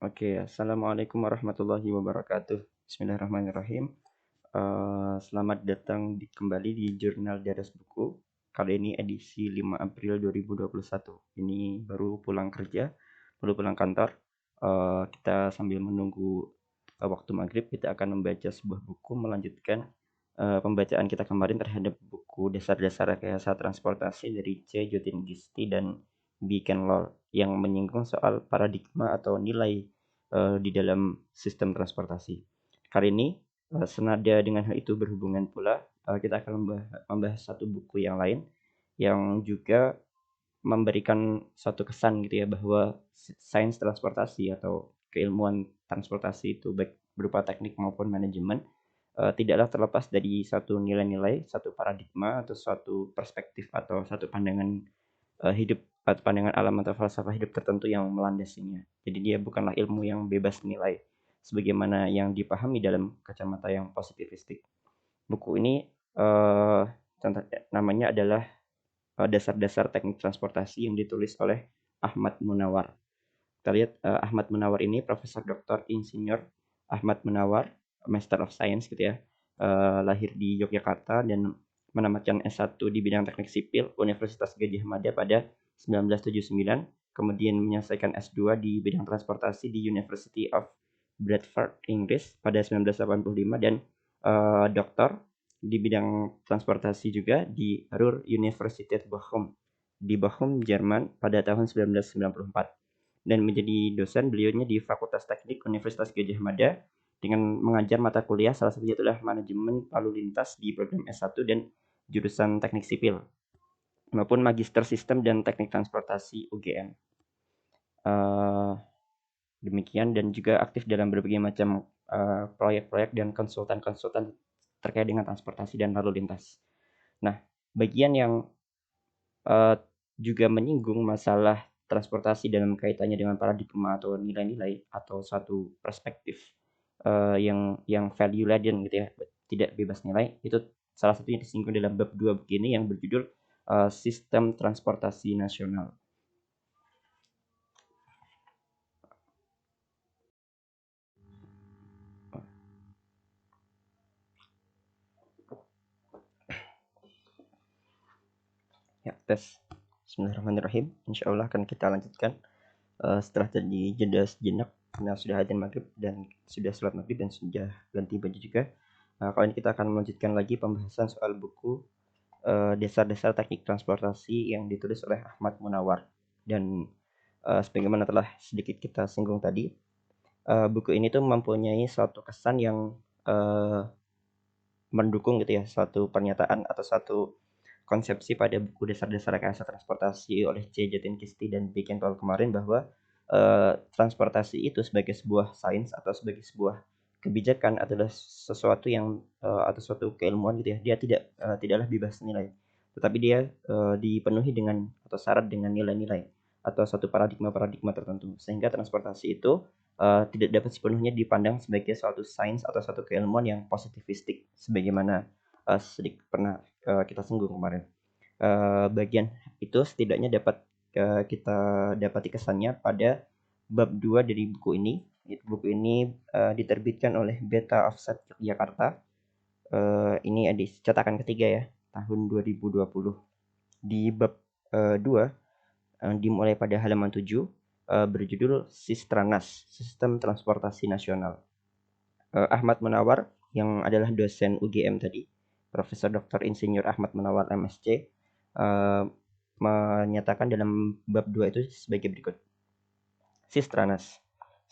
Oke, assalamualaikum warahmatullahi wabarakatuh. Bismillahirrahmanirrahim. Selamat datang kembali di Jurnal Daras Buku. Kali ini edisi 5 April 2021. Ini baru pulang kerja, baru pulang kantor. Kita sambil menunggu waktu maghrib, kita akan membaca sebuah buku, melanjutkan pembacaan kita kemarin terhadap buku Dasar-Dasar Rekayasa Transportasi dari C. Jotin-Gisti dan B. Ken Lal yang menyinggung soal paradigma atau nilai di dalam sistem transportasi. Kali ini senada dengan hal itu berhubungan pula kita akan membahas satu buku yang lain yang juga memberikan satu kesan gitu ya bahwa sains transportasi atau keilmuan transportasi itu baik berupa teknik maupun manajemen tidaklah terlepas dari satu nilai-nilai, satu paradigma atau suatu perspektif atau satu pandangan hidup atau pandangan alam atau falsafah hidup tertentu yang melandasinya. Jadi dia bukanlah ilmu yang bebas nilai sebagaimana yang dipahami dalam kacamata yang positivistik. Buku ini namanya adalah Dasar-Dasar Teknik Transportasi yang ditulis oleh Ahmad Munawar. Kita lihat Ahmad Munawar ini Profesor Dr. Insinyur Ahmad Munawar, Master of Science gitu ya. Lahir di Yogyakarta dan menamatkan S1 di bidang teknik sipil Universitas Gadjah Mada pada 1979, kemudian menyelesaikan S2 di bidang transportasi di University of Bradford, Inggris pada 1985 dan doktor di bidang transportasi juga di Ruhr Universität Bochum di Bochum, Jerman pada tahun 1994 dan menjadi dosen beliaunya di Fakultas Teknik Universitas Gadjah Mada dengan mengajar mata kuliah salah satunya adalah manajemen lalu lintas di program S1 dan jurusan teknik sipil maupun magister sistem dan teknik transportasi UGM. Demikian dan juga aktif dalam berbagai macam proyek-proyek dan konsultan-konsultan terkait dengan transportasi dan lalu lintas. Nah, bagian yang juga menyinggung masalah transportasi dalam kaitannya dengan paradigma atau nilai-nilai atau satu perspektif yang value laden gitu ya, tidak bebas nilai, itu salah satunya disinggung dalam bab 2 begini yang berjudul Sistem Transportasi Nasional. Ya, tes. Bismillahirrahmanirrahim. Insya Allah akan kita lanjutkan setelah tadi jeda sejenak karena sudah adzan maghrib dan sudah sholat maghrib dan sudah ganti baju juga. Kali ini kita akan melanjutkan lagi pembahasan soal buku Dasar-Dasar Teknik Transportasi yang ditulis oleh Ahmad Munawar. Dan sebagaimana telah sedikit kita singgung tadi, buku ini tuh mempunyai suatu kesan yang mendukung gitu ya, suatu pernyataan atau suatu konsepsi pada buku Dasar-Dasar Rekayasa Transportasi oleh C. Jotin-Gisti dan B. Ken Lal kemarin bahwa transportasi itu sebagai sebuah sains atau sebagai sebuah kebijakan adalah sesuatu yang atau suatu keilmuan gitu ya, dia tidaklah bebas nilai, tetapi dia dipenuhi dengan atau syarat dengan nilai-nilai atau satu paradigma-paradigma tertentu, sehingga transportasi itu tidak dapat sepenuhnya dipandang sebagai suatu sains atau satu keilmuan yang positivistik sebagaimana sedikit pernah kita singgung kemarin. Bagian itu setidaknya dapat kita dapati kesannya pada bab 2 dari buku ini. Buku ini diterbitkan oleh Beta Offset Yogyakarta. Ini edisi cetakan ketiga ya, tahun 2020. Di bab 2 dimulai pada halaman 7 berjudul Sistranas, Sistem Transportasi Nasional. Ahmad Munawar yang adalah dosen UGM tadi, Profesor Dr. Insinyur Ahmad Munawar MSc, menyatakan dalam bab 2 itu sebagai berikut. Sistranas,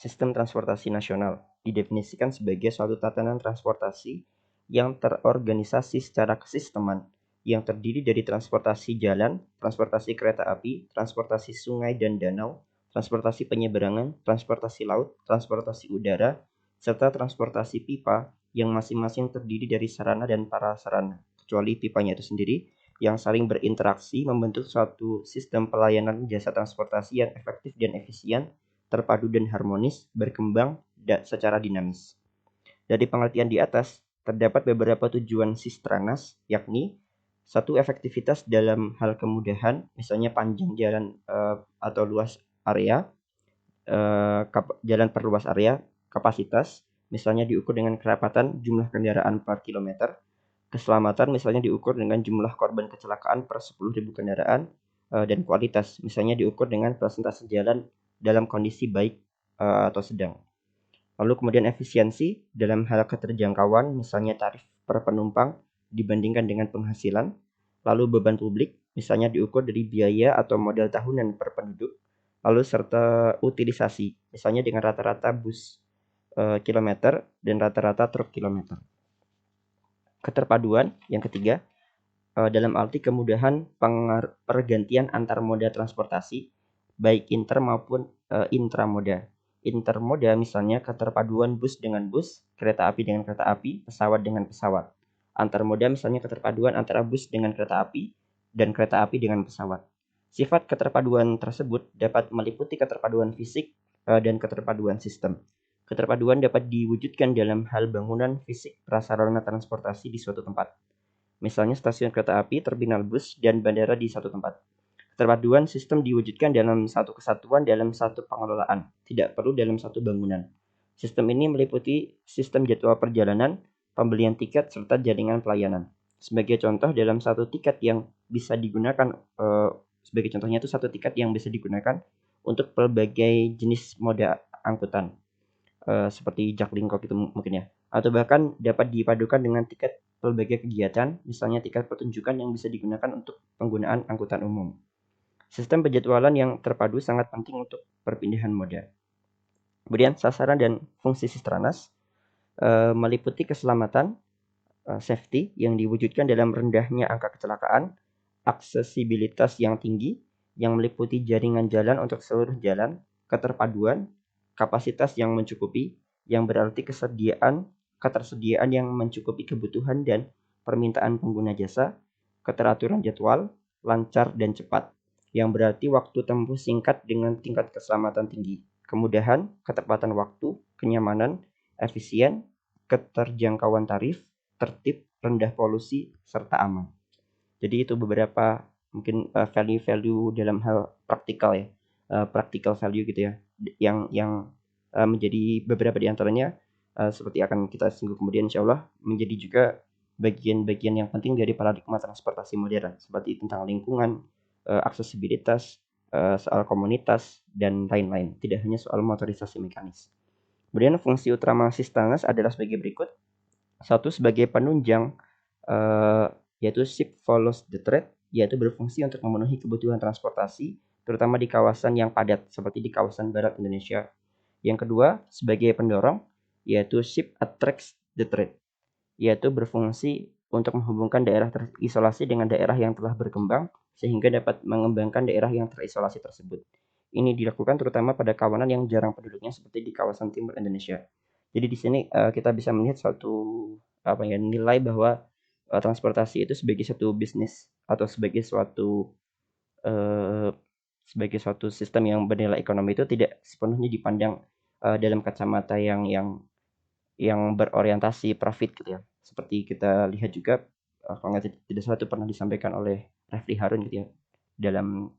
Sistem Transportasi Nasional, didefinisikan sebagai suatu tatanan transportasi yang terorganisasi secara kesisteman, yang terdiri dari transportasi jalan, transportasi kereta api, transportasi sungai dan danau, transportasi penyeberangan, transportasi laut, transportasi udara, serta transportasi pipa yang masing-masing terdiri dari sarana dan prasarana, kecuali pipanya itu sendiri, yang saling berinteraksi membentuk suatu sistem pelayanan jasa transportasi yang efektif dan efisien, terpadu dan harmonis, berkembang secara dinamis. Dari pengertian di atas, terdapat beberapa tujuan Sistranas, yakni satu, efektivitas dalam hal kemudahan, misalnya panjang jalan atau luas area, jalan perluas area, kapasitas, misalnya diukur dengan kerapatan jumlah kendaraan per kilometer, keselamatan misalnya diukur dengan jumlah korban kecelakaan per 10.000 kendaraan, dan kualitas misalnya diukur dengan persentase jalan dalam kondisi baik atau sedang. Lalu kemudian efisiensi dalam hal keterjangkauan, misalnya tarif per penumpang dibandingkan dengan penghasilan. Lalu beban publik, misalnya diukur dari biaya atau modal tahunan per penduduk. Lalu serta utilisasi, misalnya dengan rata-rata bus kilometer dan rata-rata truk kilometer. Keterpaduan yang ketiga, dalam arti kemudahan pergantian antar moda transportasi, baik inter maupun intramoda. Intermoda misalnya keterpaduan bus dengan bus, kereta api dengan kereta api, pesawat dengan pesawat. Antar moda misalnya keterpaduan antara bus dengan kereta api dan kereta api dengan pesawat. Sifat keterpaduan tersebut dapat meliputi keterpaduan fisik dan keterpaduan sistem. Keterpaduan dapat diwujudkan dalam hal bangunan fisik prasarana transportasi di suatu tempat. Misalnya stasiun kereta api, terminal bus, dan bandara di satu tempat. Keterpaduan sistem diwujudkan dalam satu kesatuan dalam satu pengelolaan, tidak perlu dalam satu bangunan. Sistem ini meliputi sistem jadwal perjalanan, pembelian tiket, serta jaringan pelayanan. Sebagai contoh, dalam satu tiket yang bisa digunakan, sebagai contohnya itu satu tiket yang bisa digunakan untuk berbagai jenis moda angkutan. Seperti Jaklingko gitu mungkin ya, atau bahkan dapat dipadukan dengan tiket berbagai kegiatan, misalnya tiket pertunjukan yang bisa digunakan untuk penggunaan angkutan umum. Sistem penjadwalan yang terpadu sangat penting untuk perpindahan moda. Kemudian sasaran dan fungsi Sistranas meliputi keselamatan, safety yang diwujudkan dalam rendahnya angka kecelakaan, aksesibilitas yang tinggi yang meliputi jaringan jalan untuk seluruh jalan, keterpaduan, kapasitas yang mencukupi, yang berarti ketersediaan yang mencukupi kebutuhan dan permintaan pengguna jasa, keteraturan jadwal, lancar dan cepat, yang berarti waktu tempuh singkat dengan tingkat keselamatan tinggi, kemudahan, ketepatan waktu, kenyamanan, efisien, keterjangkauan tarif, tertib, rendah polusi, serta aman. Jadi itu beberapa mungkin value-value dalam hal praktikal ya, practical value gitu ya, yang menjadi beberapa di antaranya seperti akan kita singgung kemudian insya Allah menjadi juga bagian-bagian yang penting dari paradigma transportasi modern seperti tentang lingkungan, aksesibilitas, soal komunitas dan lain-lain. Tidak hanya soal motorisasi mekanis. Kemudian fungsi utama Sistranas adalah sebagai berikut. Satu, sebagai penunjang yaitu ship follows the trade, yaitu berfungsi untuk memenuhi kebutuhan transportasi terutama di kawasan yang padat seperti di kawasan barat Indonesia. Yang kedua, sebagai pendorong, yaitu ship attracts the trade, yaitu berfungsi untuk menghubungkan daerah terisolasi dengan daerah yang telah berkembang sehingga dapat mengembangkan daerah yang terisolasi tersebut. Ini dilakukan terutama pada kawanan yang jarang penduduknya seperti di kawasan timur Indonesia. Jadi di sini kita bisa melihat suatu nilai bahwa transportasi itu sebagai suatu bisnis atau sebagai suatu sistem yang bernilai ekonomi itu tidak sepenuhnya dipandang dalam kacamata yang berorientasi profit gitu ya. Seperti kita lihat juga kalau tidak salah itu pernah disampaikan oleh Refli Harun gitu ya dalam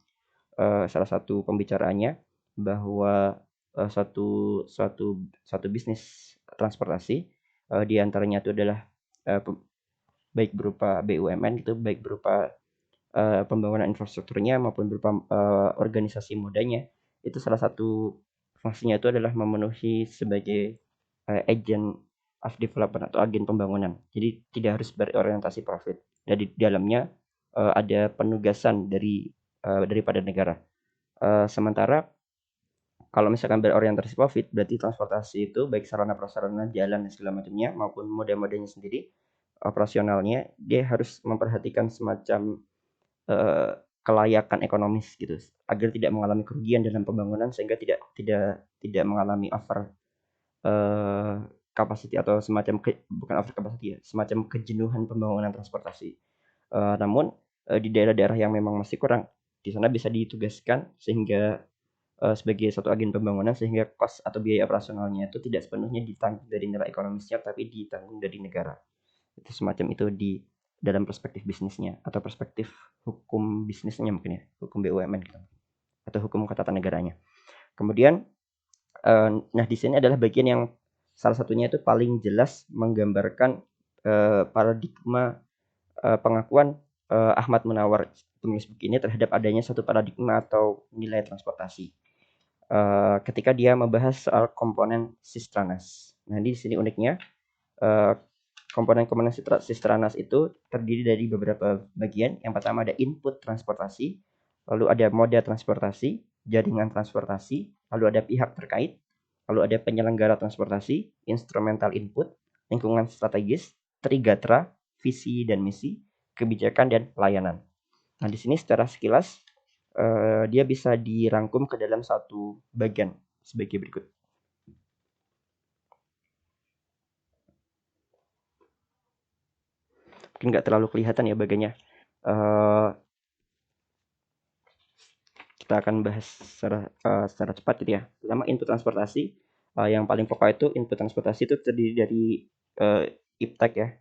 salah satu pembicaraannya bahwa suatu bisnis transportasi di antaranya itu adalah baik berupa BUMN gitu, baik berupa pembangunan infrastrukturnya maupun berupa organisasi modanya. Itu salah satu fungsinya itu adalah memenuhi sebagai agent of development atau agen pembangunan. Jadi tidak harus berorientasi profit. Dan di dalamnya ada penugasan daripada negara. Sementara kalau misalkan berorientasi profit, berarti transportasi itu baik sarana prasarana jalan dan segala macamnya maupun moda-modanya sendiri operasionalnya dia harus memperhatikan semacam kelayakan ekonomis gitu agar tidak mengalami kerugian dalam pembangunan sehingga tidak mengalami over capacity atau semacam bukan over capacity ya, semacam kejenuhan pembangunan transportasi. Namun di daerah-daerah yang memang masih kurang di sana bisa ditugaskan sehingga sebagai satu agen pembangunan sehingga kos atau biaya operasionalnya itu tidak sepenuhnya ditanggung dari nilai ekonomisnya tapi ditanggung dari negara. Itu semacam itu di dalam perspektif bisnisnya atau perspektif hukum bisnisnya mungkin ya, hukum BUMN gitu, atau hukum ketatanegaranya. Kemudian Nah, di sini adalah bagian yang salah satunya itu paling jelas menggambarkan paradigma pengakuan Ahmad Munawar, penulis buku ini, terhadap adanya satu paradigma atau nilai transportasi. Ketika dia membahas soal komponen Sistranas. Nah, di sini uniknya komponen-komponen Sistranas itu terdiri dari beberapa bagian. Yang pertama ada input transportasi, lalu ada moda transportasi, jaringan transportasi, lalu ada pihak terkait, lalu ada penyelenggara transportasi, instrumental input, lingkungan strategis, trigatra, visi dan misi, kebijakan dan pelayanan. Nah, di sini secara sekilas dia bisa dirangkum ke dalam satu bagian sebagai berikut. Mungkin nggak terlalu kelihatan ya bagiannya. Kita akan bahas secara cepat gitu ya. Pertama, input transportasi. Yang paling pokok itu input transportasi itu terdiri dari iptek ya,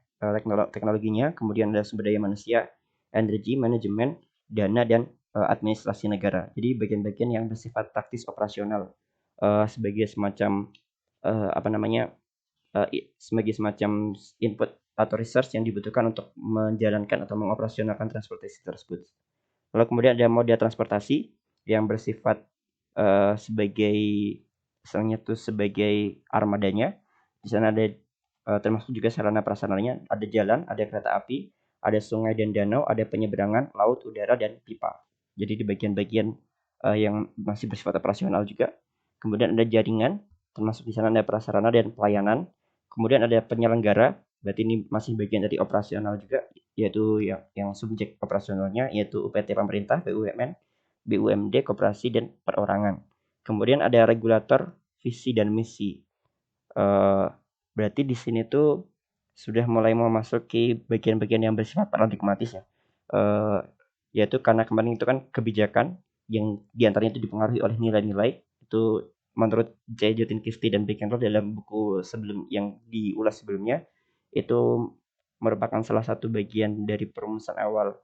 teknologinya, kemudian ada sumber daya manusia, energi, manajemen, dana, dan administrasi negara. Jadi bagian-bagian yang bersifat taktis operasional sebagai semacam sebagai semacam input atau research yang dibutuhkan untuk menjalankan atau mengoperasionalkan transportasi tersebut. Lalu kemudian ada moda transportasi yang bersifat sebagai misalnya tuh sebagai armadanya. Di sana ada termasuk juga sarana prasarananya, ada jalan, ada kereta api, ada sungai dan danau, ada penyeberangan, laut, udara, dan pipa. Jadi di bagian-bagian yang masih bersifat operasional juga. Kemudian ada jaringan, termasuk di sana ada prasarana dan pelayanan. Kemudian ada penyelenggara, berarti ini masih bagian dari operasional juga, yaitu yang subjek operasionalnya yaitu UPT pemerintah, BUMN, BUMD, koperasi, dan perorangan. Kemudian ada regulator, visi dan misi. Berarti di sini tuh sudah mulai memasuki bagian-bagian yang bersifat paradigmatis ya. Yaitu karena kemarin itu kan kebijakan yang diantaranya itu dipengaruhi oleh nilai-nilai. Itu menurut J. Jotin Kisti dan Beckenrod dalam buku yang diulas sebelumnya, itu merupakan salah satu bagian dari perumusan awal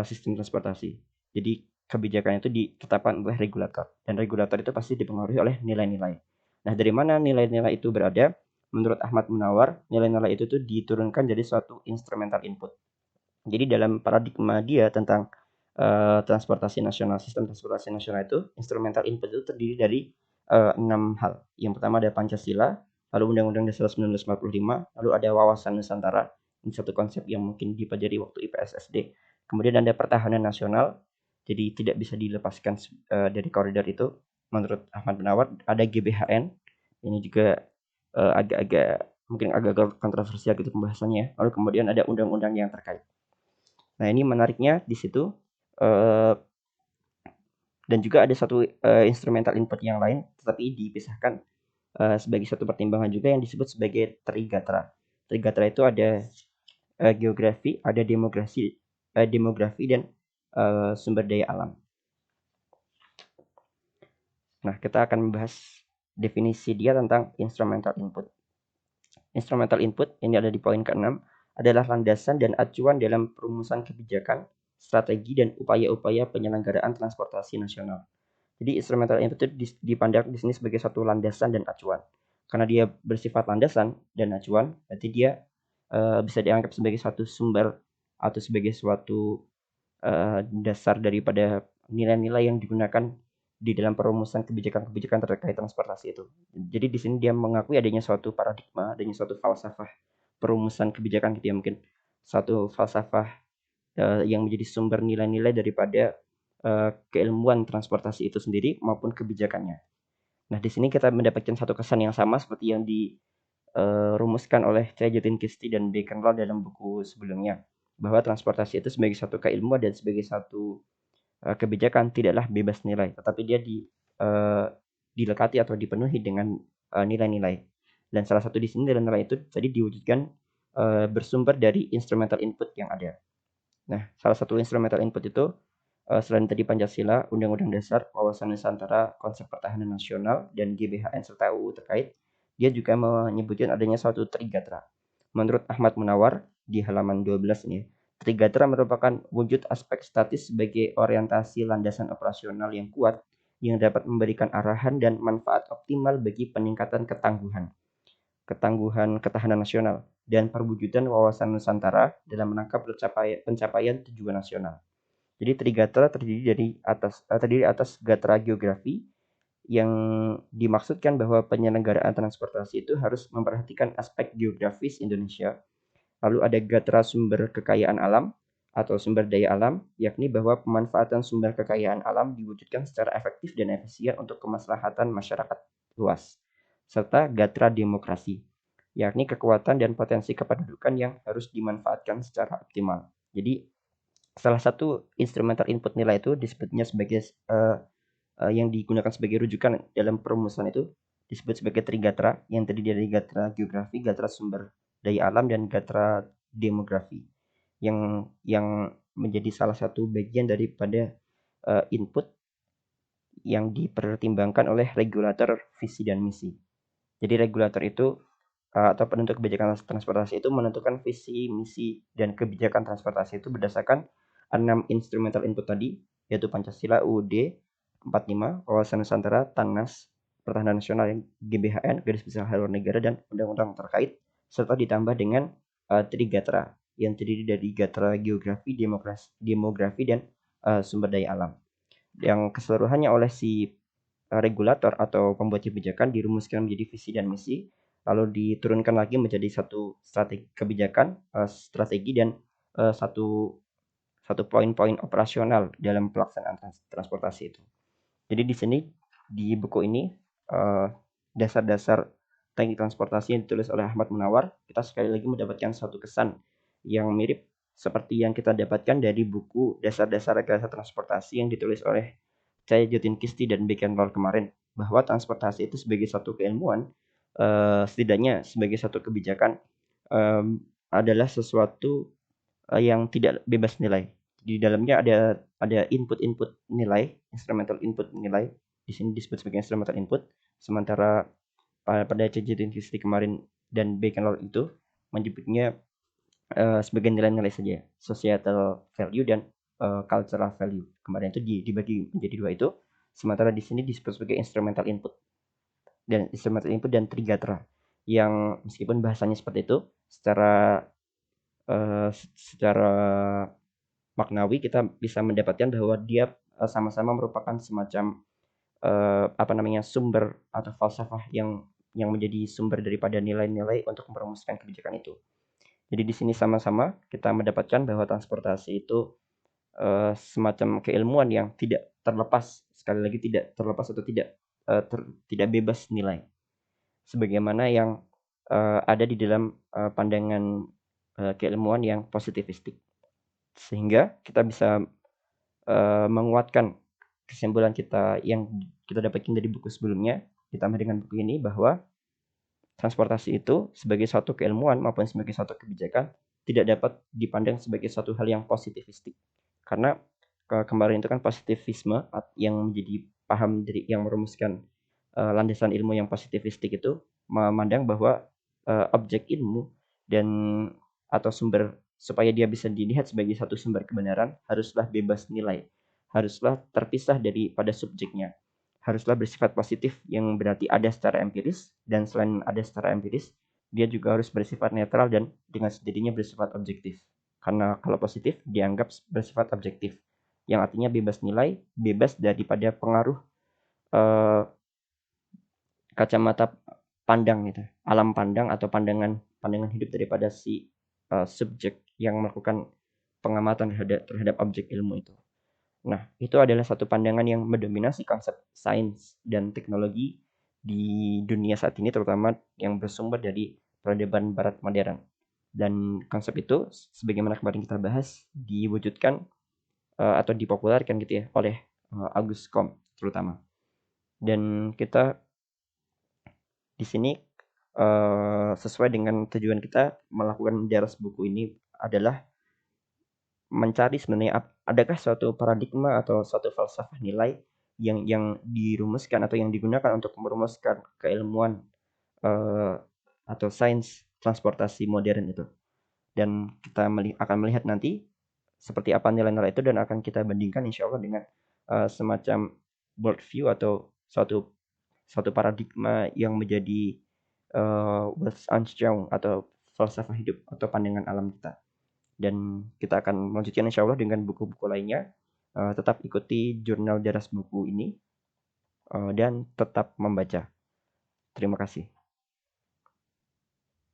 sistem transportasi. Jadi kebijakan itu ditetapkan oleh regulator, dan regulator itu pasti dipengaruhi oleh nilai-nilai. Nah, dari mana nilai-nilai itu berada? Menurut Ahmad Munawar, nilai-nilai itu tuh diturunkan jadi suatu instrumental input. Jadi dalam paradigma dia tentang transportasi nasional, sistem transportasi nasional itu, instrumental input itu terdiri dari 6 hal. Yang pertama ada Pancasila, lalu Undang-Undang Dasar 1945, lalu ada wawasan Nusantara. Ini satu konsep yang mungkin dipelajari waktu IPS SD. Kemudian ada pertahanan nasional, jadi tidak bisa dilepaskan dari koridor itu. Menurut Ahmad Munawar ada GBHN, ini juga mungkin agak kontroversial gitu pembahasannya. Lalu kemudian ada undang-undang yang terkait. Nah, ini menariknya di situ dan juga ada satu instrumental input yang lain, tetapi dipisahkan sebagai satu pertimbangan juga yang disebut sebagai trigatra. Trigatra itu ada geografi, ada demografi dan sumber daya alam. Nah, kita akan membahas definisi dia tentang instrumental input. Instrumental input ini ada di poin ke-6 adalah landasan dan acuan dalam perumusan kebijakan, strategi, dan upaya-upaya penyelenggaraan transportasi nasional. Jadi instrumental input itu dipandang di sini sebagai satu landasan dan acuan. Karena dia bersifat landasan dan acuan, berarti dia bisa dianggap sebagai suatu sumber atau sebagai suatu dasar daripada nilai-nilai yang digunakan di dalam perumusan kebijakan-kebijakan terkait transportasi itu. Jadi di sini dia mengakui adanya suatu paradigma, adanya suatu falsafah perumusan kebijakan gitu ya, mungkin satu falsafah yang menjadi sumber nilai-nilai daripada keilmuan transportasi itu sendiri maupun kebijakannya. Nah, di sini kita mendapatkan satu kesan yang sama seperti yang dirumuskan oleh C. Jotin Kisti dan Beckenrod dalam buku sebelumnya, bahwa transportasi itu sebagai satu keilmuan dan sebagai satu kebijakan tidaklah bebas nilai, tetapi dia dilekati atau dipenuhi dengan nilai-nilai. Dan salah satu di sini nilai-nilai itu tadi diwujudkan bersumber dari instrumental input yang ada. Nah, salah satu instrumental input itu selain tadi Pancasila, Undang-Undang Dasar, Wawasan Nusantara, Konsep Pertahanan Nasional, dan GBHN serta UU terkait, dia juga menyebutkan adanya suatu trigatra. Menurut Ahmad Munawar di halaman 12 ini, trigatra merupakan wujud aspek statis sebagai orientasi landasan operasional yang kuat yang dapat memberikan arahan dan manfaat optimal bagi peningkatan ketangguhan ketahanan nasional, dan perwujudan wawasan Nusantara dalam rangka pencapaian tujuan nasional. Jadi Trigatra terdiri atas gatra geografi yang dimaksudkan bahwa penyelenggaraan transportasi itu harus memperhatikan aspek geografis Indonesia. Lalu ada gatra sumber kekayaan alam atau sumber daya alam, yakni bahwa pemanfaatan sumber kekayaan alam diwujudkan secara efektif dan efisien untuk kemaslahatan masyarakat luas. Serta gatra demokrasi, yakni kekuatan dan potensi kependudukan yang harus dimanfaatkan secara optimal. Jadi salah satu instrumental input nilai itu disebutnya sebagai yang digunakan sebagai rujukan dalam perumusan itu disebut sebagai trigatra, yang terdiri dari gatra geografi, gatra sumber daya alam, dan gatra demografi, yang menjadi salah satu bagian daripada input yang dipertimbangkan oleh regulator visi dan misi. Jadi regulator itu atau penentu kebijakan transportasi itu menentukan visi, misi, dan kebijakan transportasi itu berdasarkan 6 instrumental input tadi, yaitu Pancasila, UUD 45, Wawasan Nusantara, TANAS, Pertahanan Nasional, GBHN, Garis Besar Haluan Negara, dan undang-undang terkait, serta ditambah dengan Trigatra yang terdiri dari gatra geografi, demografi, dan sumber daya alam. Yang keseluruhannya oleh si regulator atau pembuat kebijakan dirumuskan menjadi visi dan misi, lalu diturunkan lagi menjadi satu strategi kebijakan, strategi, dan satu poin-poin operasional dalam pelaksanaan transportasi itu. Jadi di sini di buku ini dasar-dasar teknik transportasi yang ditulis oleh Ahmad Munawar, kita sekali lagi mendapatkan satu kesan yang mirip seperti yang kita dapatkan dari buku Dasar-dasar Rekayasa Transportasi yang ditulis oleh Cahyoudin Kisti dan Beckenbauer kemarin, bahwa transportasi itu sebagai satu keilmuan, setidaknya sebagai satu kebijakan, adalah sesuatu yang tidak bebas nilai. Di dalamnya ada input nilai, instrumental input nilai. Di sini disebut sebagai instrumental input. Sementara pada Cahyoudin Kisti kemarin dan Beckenbauer itu menyebutnya sebagai nilai-nilai saja, societal value dan cultural value. Kemarin itu dibagi menjadi dua itu. Sementara di sini disebut sebagai instrumental input dan trigatra, yang meskipun bahasanya seperti itu, secara maknawi kita bisa mendapatkan bahwa dia sama-sama merupakan semacam sumber atau falsafah yang menjadi sumber daripada nilai-nilai untuk merumuskan kebijakan itu. Jadi di sini sama-sama kita mendapatkan bahwa transportasi itu semacam keilmuan yang tidak terlepas, sekali lagi tidak terlepas atau tidak bebas nilai, sebagaimana yang ada di dalam pandangan keilmuan yang positivistik. Sehingga kita bisa menguatkan kesimpulan kita yang kita dapatkan dari buku sebelumnya ditambah dengan buku ini, bahwa transportasi itu sebagai suatu keilmuan maupun sebagai suatu kebijakan tidak dapat dipandang sebagai suatu hal yang positivistik. Karena kemarin itu kan positivisme yang menjadi paham dari yang merumuskan landasan ilmu yang positivistik itu memandang bahwa objek ilmu dan atau sumber, supaya dia bisa dilihat sebagai satu sumber kebenaran, haruslah bebas nilai, haruslah terpisah daripada subjeknya, haruslah bersifat positif, yang berarti ada secara empiris, dan selain ada secara empiris, dia juga harus bersifat netral dan dengan sendirinya bersifat objektif. Karena kalau positif dianggap bersifat objektif, yang artinya bebas nilai, bebas daripada pengaruh kacamata pandang gitu, alam pandang atau pandangan hidup daripada si subjek yang melakukan pengamatan terhadap objek ilmu itu. Nah, itu adalah satu pandangan yang mendominasi konsep sains dan teknologi di dunia saat ini, terutama yang bersumber dari peradaban barat modern. Dan konsep itu, sebagaimana kemarin kita bahas, diwujudkan atau dipopulerkan gitu ya oleh Auguste Comte terutama. Dan kita di sini sesuai dengan tujuan kita melakukan daras buku ini adalah mencari sebenarnya adakah suatu paradigma atau suatu falsafah nilai yang dirumuskan atau yang digunakan untuk merumuskan keilmuan atau sains transportasi modern itu. Dan kita akan melihat nanti seperti apa nilai-nilai itu, dan akan kita bandingkan insya Allah dengan semacam worldview atau suatu paradigma yang menjadi Weltanschauung atau falsafah hidup atau pandangan alam kita. Dan kita akan melanjutkan insya Allah dengan buku-buku lainnya. Tetap ikuti jurnal Daras Buku ini dan tetap membaca. Terima kasih.